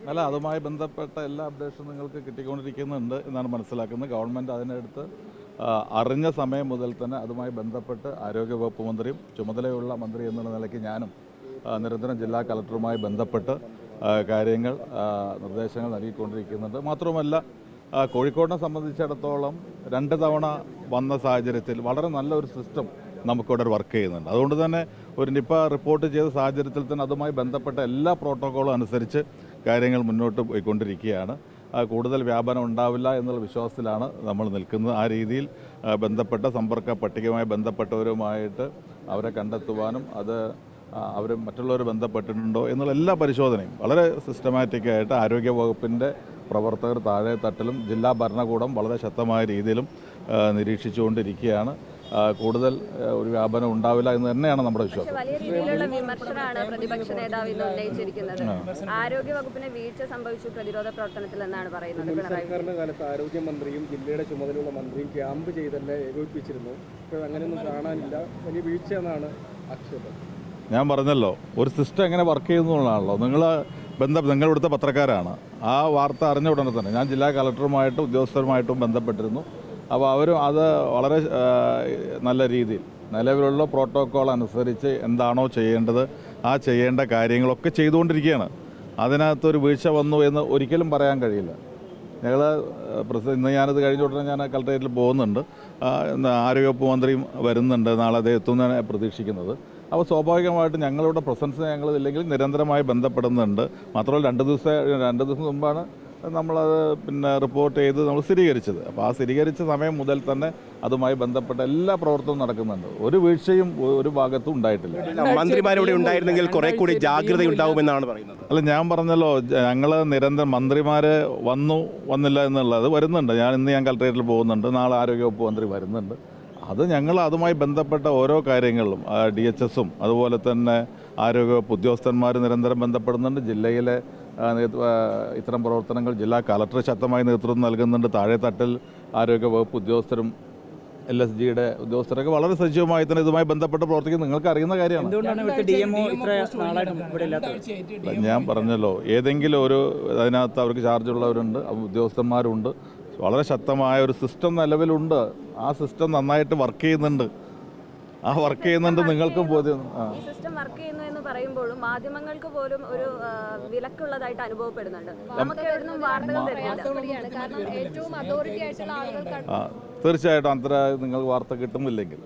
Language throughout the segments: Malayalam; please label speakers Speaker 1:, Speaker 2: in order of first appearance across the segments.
Speaker 1: അല്ല, അതുമായി ബന്ധപ്പെട്ട എല്ലാ അപ്ഡേഷനും നിങ്ങൾക്ക് കിട്ടിക്കൊണ്ടിരിക്കുന്നുണ്ട് എന്നാണ് മനസ്സിലാക്കുന്നത്. ഗവൺമെൻറ് അതിനടുത്ത് അറിഞ്ഞ സമയം മുതൽ തന്നെ അതുമായി ബന്ധപ്പെട്ട് ആരോഗ്യവകുപ്പ് മന്ത്രിയും ചുമതലയുള്ള മന്ത്രി എന്നുള്ള നിലയ്ക്ക് ഞാനും നിരന്തരം ജില്ലാ കളക്ടറുമായി ബന്ധപ്പെട്ട് കാര്യങ്ങൾ നിർദ്ദേശങ്ങൾ നൽകിക്കൊണ്ടിരിക്കുന്നുണ്ട്. മാത്രവുമല്ല, കോഴിക്കോടിനെ സംബന്ധിച്ചിടത്തോളം 2 തവണ വന്ന സാഹചര്യത്തിൽ വളരെ നല്ലൊരു സിസ്റ്റം നമുക്കിവിടെ വർക്ക് ചെയ്യുന്നുണ്ട്. അതുകൊണ്ട് തന്നെ ഒരു നിപ്പ റിപ്പോർട്ട് ചെയ്ത സാഹചര്യത്തിൽ തന്നെ അതുമായി ബന്ധപ്പെട്ട എല്ലാ പ്രോട്ടോക്കോളും അനുസരിച്ച് കാര്യങ്ങൾ മുന്നോട്ട് പോയിക്കൊണ്ടിരിക്കുകയാണ്. കൂടുതൽ വ്യാപനം ഉണ്ടാവില്ല എന്നുള്ള വിശ്വാസത്തിലാണ് നമ്മൾ നിൽക്കുന്നത്. ആ രീതിയിൽ ബന്ധപ്പെട്ട സമ്പർക്ക പട്ടികയുമായി ബന്ധപ്പെട്ടവരുമായിട്ട് അവരെ കണ്ടെത്തുവാനും അവർ മറ്റുള്ളവർ ബന്ധപ്പെട്ടിട്ടുണ്ടോ എന്നുള്ള എല്ലാ പരിശോധനയും വളരെ സിസ്റ്റമാറ്റിക്കായിട്ട് ആരോഗ്യവകുപ്പിൻ്റെ പ്രവർത്തകർ താഴെ തട്ടിലും ജില്ലാ ഭരണകൂടം വളരെ ശക്തമായ രീതിയിലും നിരീക്ഷിച്ചുകൊണ്ടിരിക്കുകയാണ്. കൂടുതൽ ഒരു വ്യാപനം ഉണ്ടാവില്ല എന്ന് തന്നെയാണ് നമ്മുടെ വിശ്വാസം.
Speaker 2: വലിയ രീതിയിലുള്ള വിമർശനമാണ് പ്രതിപക്ഷ നേതാവ് ഇന്ന് ഉന്നയിച്ചിരിക്കുന്നത്. ആരോഗ്യവകുപ്പിന് വീഴ്ച സംഭവിച്ചു പ്രതിരോധ പ്രവർത്തനത്തിൽ എന്നാണ് പറയുന്നത്.
Speaker 3: സർക്കാരിന്റെ കാലത്ത് ആരോഗ്യമന്ത്രിയും ജില്ലയുടെ ചുമതലയുള്ള മന്ത്രിയും ക്യാമ്പ് ചെയ്തല്ലേ ഏകോപിപ്പിച്ചിരുന്നു. ഇപ്പോൾ അങ്ങനെയൊന്നും കാണാനില്ല, വലിയ വീഴ്ച എന്നാണ് ആക്ഷേപം.
Speaker 1: ഞാൻ പറഞ്ഞല്ലോ, ഒരു സിസ്റ്റം എങ്ങനെ വർക്ക് ചെയ്യുന്നതാണല്ലോ. നിങ്ങളിവിടുത്തെ പത്രക്കാരാണ്. ആ വാർത്ത അറിഞ്ഞ ഉടനെ തന്നെ ഞാൻ ജില്ലാ കളക്ടറുമായിട്ടും ഉദ്യോഗസ്ഥരുമായിട്ടും ബന്ധപ്പെട്ടിരുന്നു. അപ്പോൾ അവരും അത് വളരെ നല്ല രീതിയിൽ നിലവിലുള്ള പ്രോട്ടോക്കോൾ അനുസരിച്ച് എന്താണോ ചെയ്യേണ്ടത് ആ ചെയ്യേണ്ട കാര്യങ്ങളൊക്കെ ചെയ്തുകൊണ്ടിരിക്കുകയാണ്. അതിനകത്തൊരു വീഴ്ച വന്നു എന്ന് ഒരിക്കലും പറയാൻ കഴിയില്ല. ഇന്ന് ഞാനത് കഴിഞ്ഞ ഉടനെ ഞാൻ കളക്ടറേറ്റിൽ പോകുന്നുണ്ട്. ആരോഗ്യവകുപ്പ് മന്ത്രിയും വരുന്നുണ്ട്. നാളെ അദ്ദേഹം എത്തുന്നതാണ് പ്രതീക്ഷിക്കുന്നത്. അപ്പോൾ സ്വാഭാവികമായിട്ടും ഞങ്ങളുടെ പ്രസൻസ് ഇല്ലെങ്കിൽ നിരന്തരമായി ബന്ധപ്പെടുന്നുണ്ട്. മാത്രമല്ല 2 ദിവസം മുമ്പാണ് നമ്മളത് റിപ്പോർട്ട് ചെയ്ത് നമ്മൾ സ്ഥിരീകരിച്ചത്. അപ്പോൾ ആ സ്ഥിരീകരിച്ച സമയം മുതൽ തന്നെ അതുമായി ബന്ധപ്പെട്ട എല്ലാ പ്രവർത്തനവും നടക്കുന്നുണ്ട്. ഒരു വീഴ്ചയും ഒരു ഭാഗത്തും ഉണ്ടായിട്ടില്ല.
Speaker 4: മന്ത്രിമാരിവിടെ ഉണ്ടായിരുന്നെങ്കിൽ കുറെ കൂടി ജാഗ്രത ഉണ്ടാവുമെന്നാണ് പറയുന്നത്.
Speaker 1: അല്ല, ഞാൻ പറഞ്ഞല്ലോ, ഞങ്ങൾ നിരന്തരം മന്ത്രിമാർ വന്നില്ല എന്നുള്ളത് വരുന്നുണ്ട്. ഞാൻ കളക്ടറേറ്റിൽ പോകുന്നുണ്ട്. നാളെ ആരോഗ്യവകുപ്പ് മന്ത്രി വരുന്നുണ്ട്. ഞങ്ങൾ അതുമായി ബന്ധപ്പെട്ട ഓരോ കാര്യങ്ങളിലും DHSഉം അതുപോലെ തന്നെ ആരോഗ്യവകുപ്പ് ഉദ്യോഗസ്ഥന്മാർ നിരന്തരം ബന്ധപ്പെടുന്നുണ്ട്. ജില്ലയിലെ ഇത്തരം പ്രവർത്തനങ്ങൾ ജില്ലാ കളക്ടർ ശക്തമായി നേതൃത്വം നൽകുന്നുണ്ട്. താഴെത്തട്ടിൽ ആരോഗ്യവകുപ്പ് ഉദ്യോഗസ്ഥരും LSGയുടെ ഉദ്യോഗസ്ഥരൊക്കെ വളരെ സജീവമായി തന്നെ ഇതുമായി ബന്ധപ്പെട്ട് പ്രവർത്തിക്കുന്നത് നിങ്ങൾക്ക് അറിയുന്ന കാര്യമാണ്. ഞാൻ പറഞ്ഞല്ലോ, ഏതെങ്കിലും അതിനകത്ത് അവർക്ക് ചാർജുള്ളവരുണ്ട്, ഉദ്യോഗസ്ഥന്മാരുണ്ട്. വളരെ ശക്തമായ ഒരു സിസ്റ്റം നിലവിലുണ്ട്. ആ സിസ്റ്റം നന്നായിട്ട് വർക്ക് ചെയ്യുന്നുണ്ട്. നിങ്ങൾക്കും ബോധ്യം.
Speaker 2: ഈ സിസ്റ്റം വർക്ക് ചെയ്യുന്നു എന്ന് പറയുമ്പോഴും മാധ്യമങ്ങൾക്ക് പോലും ഒരു വിലക്കുള്ളതായിട്ട് അനുഭവപ്പെടുന്നുണ്ട്. നമുക്ക് എവിടുന്നും വാർത്തകൾ
Speaker 1: തീർച്ചയായിട്ടും അത്ര നിങ്ങൾക്ക് വാർത്ത കിട്ടുന്നില്ലെങ്കിൽ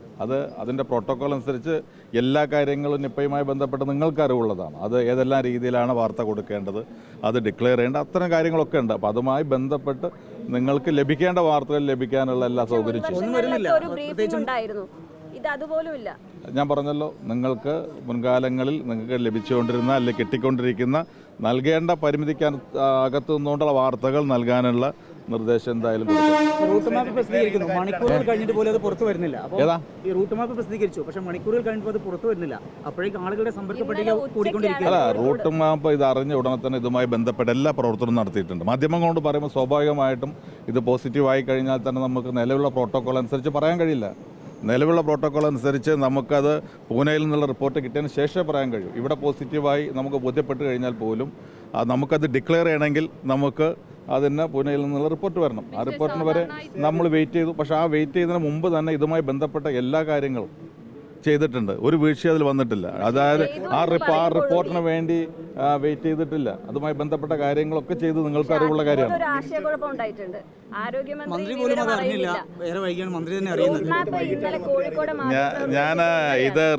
Speaker 1: അതിൻ്റെ പ്രോട്ടോക്കോൾ അനുസരിച്ച് എല്ലാ കാര്യങ്ങളും നിപ്പയുമായി ബന്ധപ്പെട്ട് നിങ്ങൾക്ക് അറിവുള്ളതാണ്. ഏതെല്ലാം രീതിയിലാണ് വാർത്ത കൊടുക്കേണ്ടത്, അത് ഡിക്ലെയർ ചെയ്യേണ്ട അത്തരം കാര്യങ്ങളൊക്കെ ഉണ്ട്. അപ്പോൾ അതുമായി ബന്ധപ്പെട്ട് നിങ്ങൾക്ക് ലഭിക്കേണ്ട വാർത്തകൾ ലഭിക്കാനുള്ള എല്ലാ സൗകര്യവും
Speaker 2: ഉണ്ടായിരുന്നു. ഇത് അതുപോലുമില്ല.
Speaker 1: ഞാൻ പറഞ്ഞല്ലോ, നിങ്ങൾക്ക് മുൻകാലങ്ങളിൽ നിങ്ങൾക്ക് ലഭിച്ചുകൊണ്ടിരുന്ന അല്ലെങ്കിൽ കിട്ടിക്കൊണ്ടിരിക്കുന്ന നൽകേണ്ട പരിമിതിക്ക് അകത്തു നിന്നുകൊണ്ടുള്ള വാർത്തകൾ നൽകാനുള്ള നിർദ്ദേശം എന്തായാലും
Speaker 5: റൂട്ട് മാപ്പ് പ്രസിദ്ധീകരിക്കുന്നു. മണിക്കൂറുകൾ കഴിഞ്ഞിട്ട് പോലും അത് പുറത്തു വരുന്നില്ല. ഈ റൂട്ട് മാപ്പ് പ്രസിദ്ധീകരിച്ചു, പക്ഷേ മണിക്കൂറുകൾ കഴിഞ്ഞപ്പോൾ അത് പുറത്തു വരുന്നില്ല. അപ്പോഴേക്കും ആളുകളുടെ സമ്പർക്ക പട്ടിക കൂടിക്കൊണ്ടിരിക്കുകയാണ്.
Speaker 1: റൂട്ട് മാപ്പ് ഇത് അറിഞ്ഞ ഉടനെ തന്നെ ഇതുമായി ബന്ധപ്പെട്ട എല്ലാ പ്രവർത്തനവും നടത്തിയിട്ടുണ്ട്. മാധ്യമങ്ങൾ കൊണ്ട് പറയുമ്പോൾ സ്വാഭാവികമായിട്ടും ഇത് പോസിറ്റീവായി കഴിഞ്ഞാൽ തന്നെ നമുക്ക് നിലവിലുള്ള പ്രോട്ടോക്കോൾ അനുസരിച്ച് പറയാൻ കഴിയില്ല. നിലവിലുള്ള പ്രോട്ടോക്കോൾ അനുസരിച്ച് നമുക്കത് പൂനെയിൽ നിന്നുള്ള റിപ്പോർട്ട് കിട്ടിയതിന് ശേഷമേ പറയാൻ കഴിയൂ. ഇവിടെ പോസിറ്റീവായി നമുക്ക് ബോധ്യപ്പെട്ട് കഴിഞ്ഞാൽ പോലും നമുക്കത് ഡിക്ലെയർ ചെയ്യണമെങ്കിൽ നമുക്ക് പൂനെയിൽ നിന്നുള്ള റിപ്പോർട്ട് വരണം. ആ റിപ്പോർട്ടിന് വരെ നമ്മൾ വെയിറ്റ് ചെയ്തു. പക്ഷേ ആ വെയിറ്റ് ചെയ്തതിന് മുമ്പ് തന്നെ ഇതുമായി ബന്ധപ്പെട്ട എല്ലാ കാര്യങ്ങളും ചെയ്തിട്ടുണ്ട്. ഒരു വീഴ്ച അതിൽ വന്നിട്ടില്ല. അതായത് ആ റിപ്പോർട്ടിന് വേണ്ടി വെയിറ്റ് ചെയ്തിട്ടില്ല. അതുമായി ബന്ധപ്പെട്ട കാര്യങ്ങളൊക്കെ ചെയ്ത് നിങ്ങൾക്ക് അറിവുള്ള കാര്യമാണ്. ഞാൻ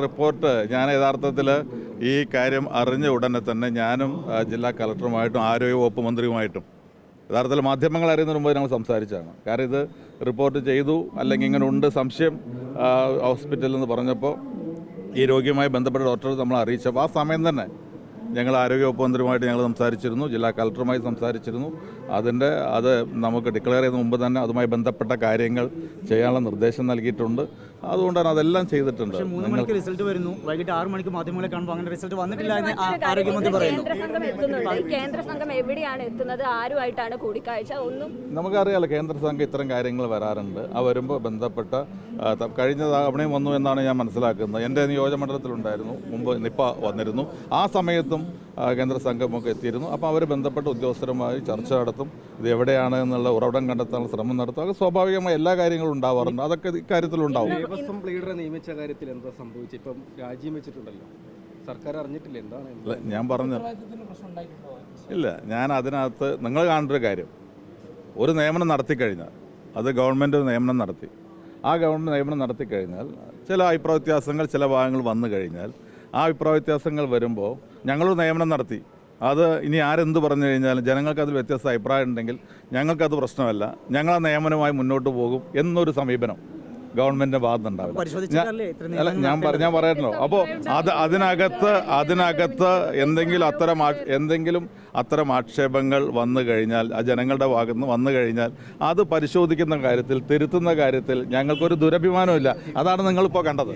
Speaker 1: റിപ്പോർട്ട് യഥാർത്ഥത്തിൽ ഈ കാര്യം അറിഞ്ഞ ഉടനെ തന്നെ ഞാനും ജില്ലാ കളക്ടറുമായിട്ടും ആരോഗ്യവകുപ്പ് മന്ത്രിയുമായിട്ടും യഥാർത്ഥത്തിൽ മാധ്യമങ്ങൾ അറിയുന്നതിന് മുമ്പ് ഞങ്ങൾ സംസാരിച്ചാണ്. കാരണം ഇത് റിപ്പോർട്ട് ചെയ്തു അല്ലെങ്കിൽ ഇങ്ങനെ ഉണ്ട് സംശയം ഹോസ്പിറ്റലിൽ എന്ന് പറഞ്ഞപ്പോൾ ഈ രോഗിയുമായി ബന്ധപ്പെട്ട ഡോക്ടർ നമ്മളെ അറിയിച്ചപ്പോൾ ആ സമയം തന്നെ ഞങ്ങൾ ആരോഗ്യവകുപ്പ് മന്ത്രിയുമായിട്ട് ഞങ്ങൾ സംസാരിച്ചിരുന്നു. ജില്ലാ കളക്ടറുമായി സംസാരിച്ചിരുന്നു. അത് നമുക്ക് ഡിക്ലെയർ ചെയ്യുന്ന മുമ്പ് തന്നെ അതുമായി ബന്ധപ്പെട്ട കാര്യങ്ങൾ ചെയ്യാനുള്ള നിർദ്ദേശം നൽകിയിട്ടുണ്ട്. അതുകൊണ്ടാണ് അതെല്ലാം ചെയ്തിട്ടുണ്ട്.
Speaker 5: റിസൾട്ട് വരുന്നു, വൈകിട്ട് 6 മണിക്ക് മാധ്യമങ്ങളെ കാണുമ്പോൾ അങ്ങനെ റിസൾട്ട് വന്നിട്ടില്ല എന്ന് ആരോഗ്യമന്ത്രി പറയുന്നു.
Speaker 2: കേന്ദ്ര സംഘം എവിടെയാണ് എത്തുന്നത്, ആരുമായിട്ടാണ് കൂടിക്കാഴ്ച, ഒന്നും
Speaker 1: നമുക്കറിയാലോ. കേന്ദ്ര സംഘം ഇത്തരം കാര്യങ്ങൾ വരാറുണ്ട്. ആ വരുമ്പോൾ ബന്ധപ്പെട്ട കഴിഞ്ഞ തവണയും വന്നു എന്നാണ് ഞാൻ മനസ്സിലാക്കുന്നത്. എൻ്റെ നിയോജകമണ്ഡലത്തിലുണ്ടായിരുന്നു, മുമ്പ് നിപ്പ വന്നിരുന്നു. ആ സമയത്തും കേന്ദ്ര സംഘമൊക്കെ എത്തിയിരുന്നു. അപ്പോൾ അവർ ബന്ധപ്പെട്ട ഉദ്യോഗസ്ഥരുമായി ചർച്ച നടത്തും. ഇത് എവിടെയാണ് എന്നുള്ള ഉറവിടം കണ്ടെത്താനുള്ള ശ്രമം നടത്തും. അത് സ്വാഭാവികമായി എല്ലാ കാര്യങ്ങളും ഉണ്ടാവാറുണ്ട്. അതൊക്കെ ഇക്കാര്യത്തിലുണ്ടാവും.
Speaker 3: ദേവസ്വം ലീഡറെ നിയമിച്ച കാര്യത്തിൽ എന്താ സംഭവിച്ചത്? ഇപ്പം രാജ്യം വെച്ചിട്ടുണ്ടല്ലോ, സർക്കാർ അറിഞ്ഞിട്ടില്ല എന്താണ്?
Speaker 1: ഞാൻ പറഞ്ഞു ഇല്ല, ഞാൻ അതിനകത്ത് നിങ്ങൾ കാണേണ്ടൊരു കാര്യം, ഒരു നിയമനം നടത്തിക്കഴിഞ്ഞാൽ അത് ഗവൺമെൻറ് നിയമനം നടത്തി. ആ ഗവൺമെൻറ് നിയമനം നടത്തിക്കഴിഞ്ഞാൽ ചില അഭിപ്രായ വ്യത്യാസങ്ങൾ ചില ഭാഗങ്ങൾ വന്നു കഴിഞ്ഞാൽ ആ അഭിപ്രായ വ്യത്യാസങ്ങൾ വരുമ്പോൾ ഞങ്ങളൊരു നിയമനം നടത്തി. അത് ഇനി ആരെന്ത് പറഞ്ഞു കഴിഞ്ഞാലും ജനങ്ങൾക്ക് അതിൽ വ്യത്യസ്ത അഭിപ്രായം ഉണ്ടെങ്കിൽ ഞങ്ങൾക്കത് പ്രശ്നമല്ല, ഞങ്ങൾ ആ നിയമനവുമായി മുന്നോട്ട് പോകും എന്നൊരു സമീപനം ഗവൺമെൻറ്റിൻ്റെ ഭാഗത്തുനിന്നുണ്ടാവില്ല. അല്ല, ഞാൻ പറയണല്ലോ. അപ്പോൾ അതിനകത്ത് എന്തെങ്കിലും അത്തരം ആക്ഷേപങ്ങൾ വന്നു കഴിഞ്ഞാൽ, ആ ജനങ്ങളുടെ ഭാഗത്ത് നിന്ന് വന്നു കഴിഞ്ഞാൽ അത് പരിശോധിക്കുന്ന കാര്യത്തിൽ, തിരുത്തുന്ന കാര്യത്തിൽ ഞങ്ങൾക്കൊരു ദുരഭിമാനമില്ല. അതാണ് നിങ്ങളിപ്പോൾ കണ്ടത്.